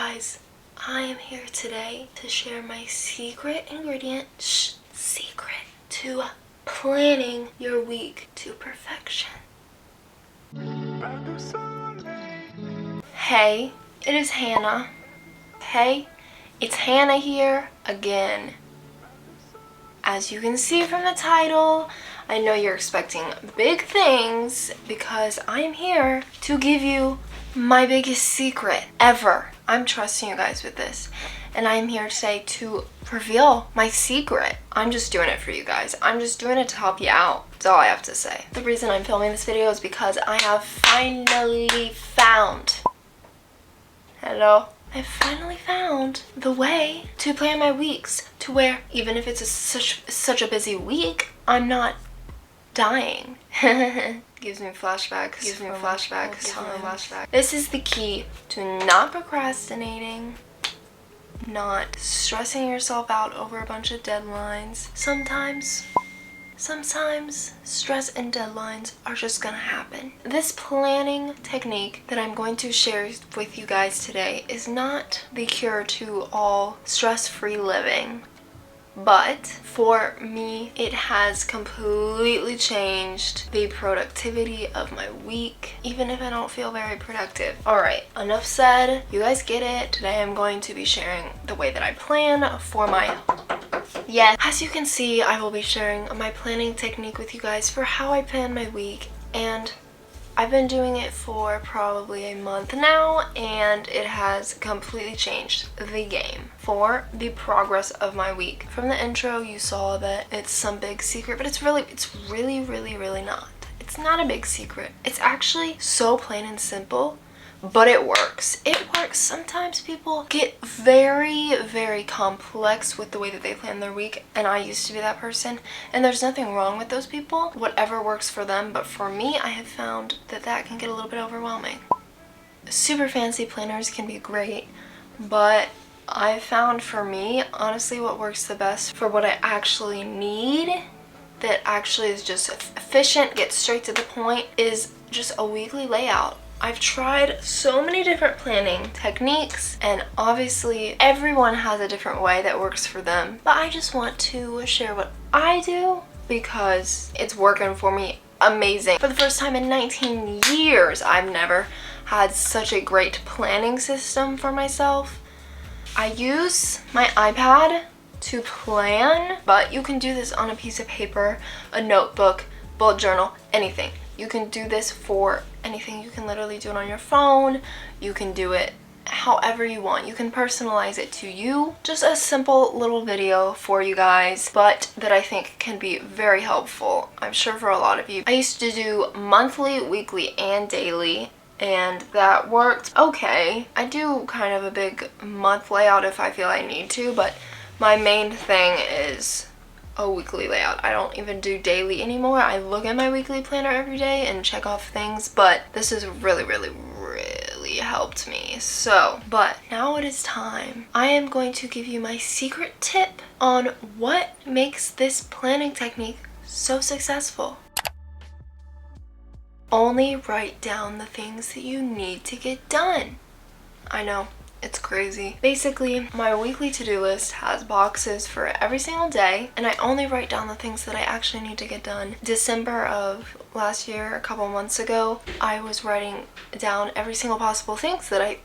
guys, I am here today to share my secret ingredient, secret, to planning your week to perfection. Hey, it is Hannah. Hey, it's Hannah here again. As you can see from the title, I know you're expecting big things because I'm here to give you my biggest secret ever. I'm trusting you guys with this, and I'm here today to reveal my secret. I'm just doing it for you guys. I'm just doing it to help you out. That's all I have to say. The reason I'm filming this video is because I have finally found I finally found the way to plan my weeks to where even if it's such a busy week, I'm not dying. Gives me flashbacks. This is the key to not procrastinating, not stressing yourself out over a bunch of deadlines. Sometimes stress and deadlines are just gonna happen. This planning technique that I'm going to share with you guys today is not the cure to all stress-free living, but for me, it has completely changed the productivity of my week, even if I don't feel very productive. Alright, enough said. You guys get it. Today I'm going to be sharing the way that I plan for my... Yes, as you can see, I will be sharing my planning technique with you guys for how I plan my week, and I've been doing it for probably a month now, and it has completely changed the game for the progress of my week. From the intro, you saw that it's some big secret, but it's really not. It's not a big secret. It's actually so plain and simple, but it works. It works. Sometimes people get very complex with the way that they plan their week, and I used to be that person, and there's nothing wrong with those people. Whatever works for them, but for me, I have found that that can get a little bit overwhelming. Super fancy planners can be great, but I found for me, honestly, what works the best for what I actually need, that actually is just efficient, gets straight to the point, is just a weekly layout. I've tried so many different planning techniques, and obviously everyone has a different way that works for them, but I just want to share what I do because it's working for me amazing. For the first time in 19 years, I've never had such a great planning system for myself. I use my iPad to plan, but you can do this on a piece of paper, a notebook, bullet journal, anything. You can do this for anything. You can literally do it on your phone. You can do it however you want. You can personalize it to you. Just a simple little video for you guys, but that I think can be very helpful, I'm sure, for a lot of you. I used to do monthly, weekly, and daily, and that worked okay. I do kind of a big month layout if I feel I need to, but my main thing is a weekly layout. I don't even do daily anymore. I look at my weekly planner every day and check off things, but this has really helped me. So, but now it is time. I am going to give you my secret tip on what makes this planning technique so successful. Only write down the things that you need to get done. I know, it's crazy. Basically, my weekly to-do list has boxes for every single day, and I only write down the things that I actually need to get done. December of last year, a couple months ago, I was writing down every single possible thing that I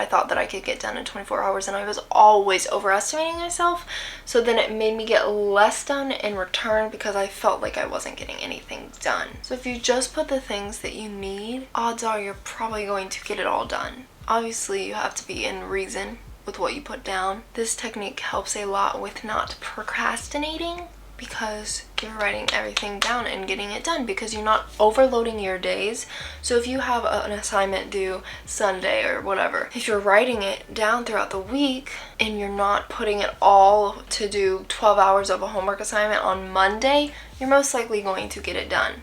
thought that I could get done in 24 hours, and I was always overestimating myself, so then it made me get less done in return because I felt like I wasn't getting anything done. So if you just put the things that you need, odds are you're probably going to get it all done. Obviously, you have to be in reason with what you put down. This technique helps a lot with not procrastinating because you're writing everything down and getting it done because you're not overloading your days. So if you have an assignment due Sunday or whatever, if you're writing it down throughout the week and you're not putting it all to do 12 hours of a homework assignment on Monday, you're most likely going to get it done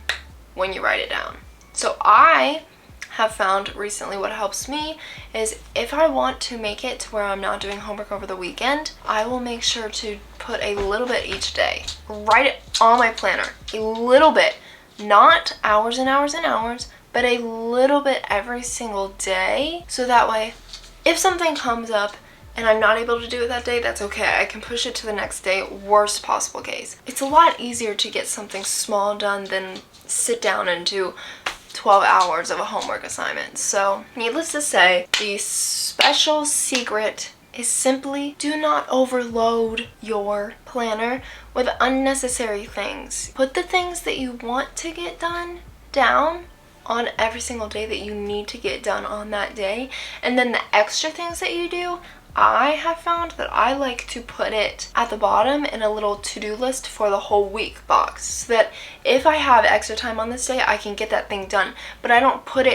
when you write it down. So I have found recently what helps me is if I want to make it to where I'm not doing homework over the weekend, I will make sure to put a little bit each day. Write it on my planner. A little bit. Not hours and hours and hours, but a little bit every single day. So that way If something comes up and I'm not able to do it that day, that's okay. I can push it to the next day, worst possible case. It's a lot easier to get something small done than sit down and do 12 hours of a homework assignment. So, needless to say, the special secret is simply do not overload your planner with unnecessary things. Put the things that you want to get done down on every single day that you need to get done on that day, and then the extra things that you do, I have found that I like to put it at the bottom in a little to-do list for the whole week box, so that if I have extra time on this day, I can get that thing done. But I don't put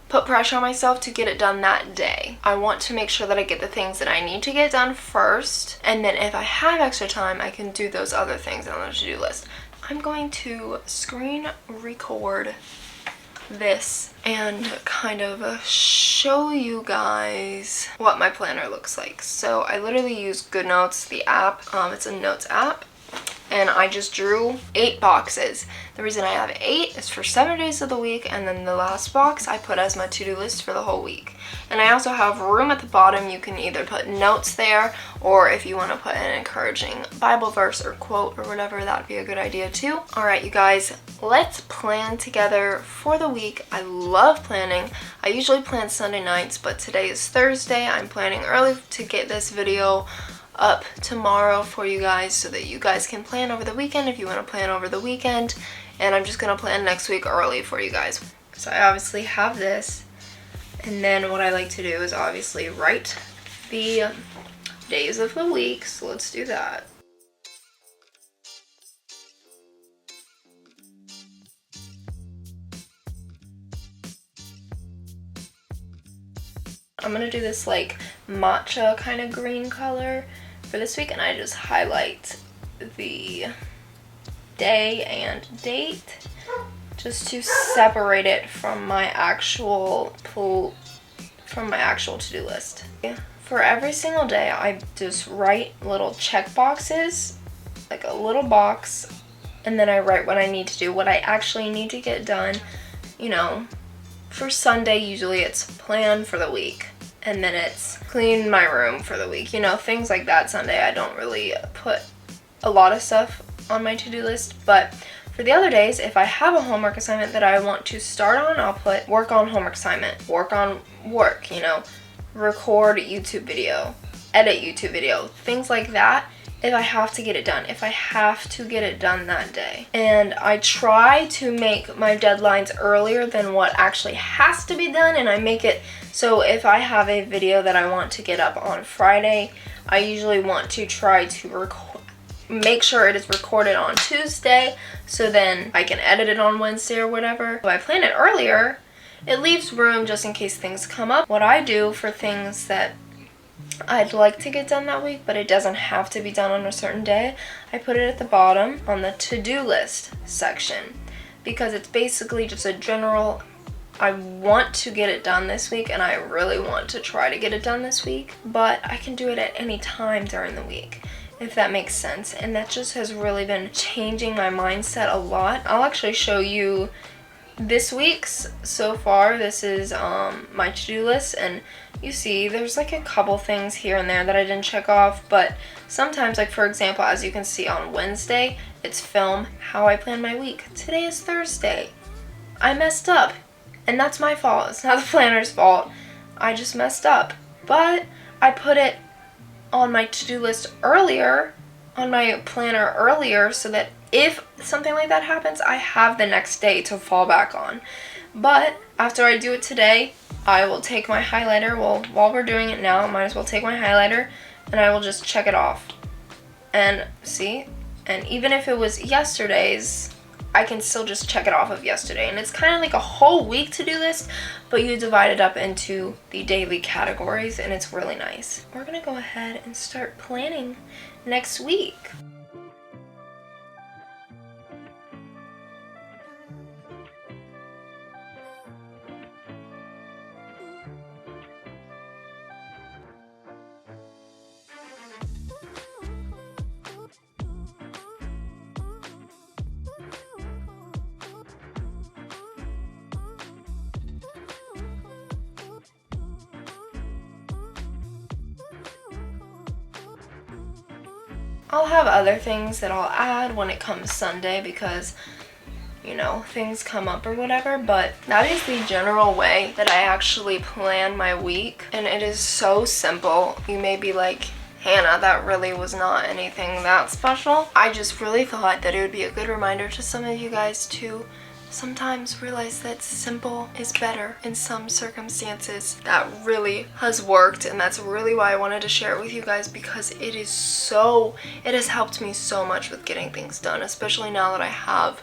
pressure on myself to get it done that day. I want to make sure that I get the things that I need to get done first, and then if I have extra time, I can do those other things on the to-do list. I'm going to screen record this and kind of show you guys what my planner looks like. So I literally use GoodNotes, the app. It's a notes app, and I just drew 8 boxes. The reason I have 8 is for 7 days of the week, and then the last box I put as my to-do list for the whole week. And I also have room at the bottom. You can either put notes there, or if you want to put an encouraging Bible verse or quote or whatever, that'd be a good idea too. All right, you guys, let's plan together for the week. I love planning. I usually plan Sunday nights, but today is Thursday. I'm planning early to get this video up tomorrow for you guys so that you guys can plan over the weekend if you want to plan over the weekend. And I'm just gonna plan next week early for you guys. So I obviously have this, and then what I like to do is obviously write the days of the week. So let's do that. I'm gonna do this like matcha kind of green color for this week, and I just highlight the day and date just to separate it from my actual to-do list. For every single day, I just write little check boxes, like a little box, and then I write what I need to do, what I actually need to get done. You know, for Sunday, usually it's plan for the week, and then it's clean my room for the week. You know, things like that. Sunday, I don't really put a lot of stuff on my to-do list, but for the other days, if I have a homework assignment that I want to start on, I'll put work on homework assignment, work on work, you know, record YouTube video, edit YouTube video, things like that. If I have to get it done, if I have to get it done that day. And I try to make my deadlines earlier than what actually has to be done, and I make it so if I have a video that I want to get up on Friday, I usually want to try to make sure it is recorded on Tuesday, so then I can edit it on Wednesday or whatever. If I plan it earlier, it leaves room just in case things come up. What I do for things that I'd like to get done that week, but it doesn't have to be done on a certain day, I put it at the bottom on the to-do list section, because it's basically just a general, I want to get it done this week, and I really want to try to get it done this week, but I can do it at any time during the week, if that makes sense. And that just has really been changing my mindset a lot. I'll actually show you this week's so far. This is my to-do list, and you see there's like a couple things here and there that I didn't check off, but sometimes, like for example, as you can see on Wednesday, it's film how I plan my week. Today is Thursday. I messed up, and that's my fault. It's not the planner's fault. I just messed up, but I put it on my to-do list earlier, on my planner earlier, so that if something like that happens, I have the next day to fall back on. But after I do it today, I will take my highlighter. Well, while we're doing it now, I might as well take my highlighter, and I will just check it off. And see, and even if it was yesterday's, I can still just check it off of yesterday. And it's kind of like a whole week to-do list, but you divide it up into the daily categories, and it's really nice. We're gonna go ahead and start planning next week. I'll have other things that I'll add when it comes Sunday because, you know, things come up or whatever, but that is the general way that I actually plan my week, and it is so simple. You may be like, Hannah, that really was not anything that special. I just really thought that it would be a good reminder to some of you guys to sometimes realize that simple is better in some circumstances. That really has worked, and that's really why I wanted to share it with you guys, because it has helped me so much with getting things done, especially now that I have,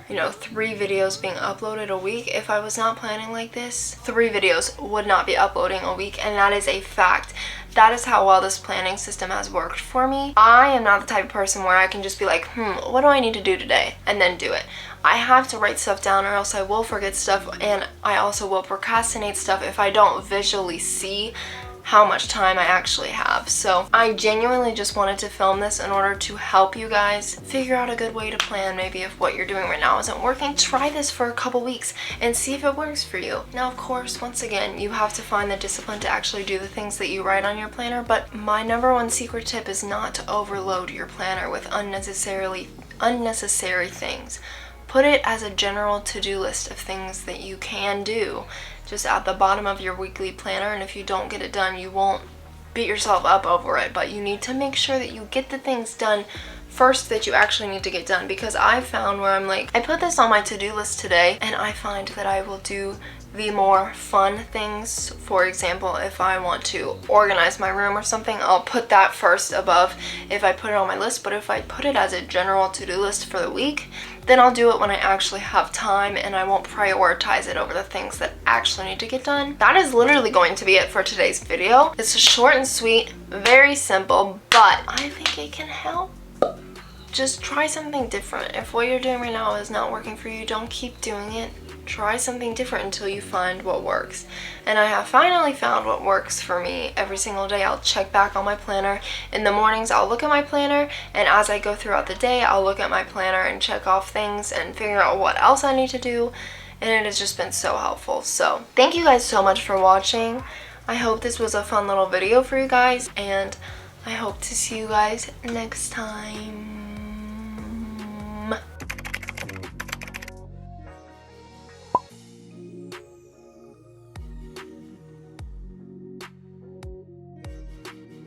you know, 3 videos being uploaded a week. If I was not planning like this, 3 videos would not be uploading a week, and that is a fact. That is how well this planning system has worked for me. I am not the type of person where I can just be like, what do I need to do today? And then do it. I have to write stuff down or else I will forget stuff, and I also will procrastinate stuff if I don't visually see how much time I actually have. So I genuinely just wanted to film this in order to help you guys figure out a good way to plan. Maybe if what you're doing right now isn't working, try this for a couple weeks and see if it works for you. Now, of course, once again, you have to find the discipline to actually do the things that you write on your planner, but my number one secret tip is not to overload your planner with unnecessary things. Put it as a general to-do list of things that you can do just at the bottom of your weekly planner, and if you don't get it done, you won't beat yourself up over it, but you need to make sure that you get the things done first that you actually need to get done. Because I found where I'm like, I put this on my to-do list today, and I find that I will do the more fun things. For example, if I want to organize my room or something, I'll put that first above if I put it on my list. But if I put it as a general to-do list for the week, then I'll do it when I actually have time, and I won't prioritize it over the things that actually need to get done. That is literally going to be it for today's video. It's short and sweet, very simple, but I think it can help. Just try something different. If what you're doing right now is not working for you, don't keep doing it. Try something different until you find what works. And I have finally found what works for me. Every single day I'll check back on my planner. In the mornings I'll look at my planner, and as I go throughout the day I'll look at my planner and check off things and figure out what else I need to do, and it has just been so helpful. So thank you guys so much for watching. I hope this was a fun little video for you guys, and I hope to see you guys next time.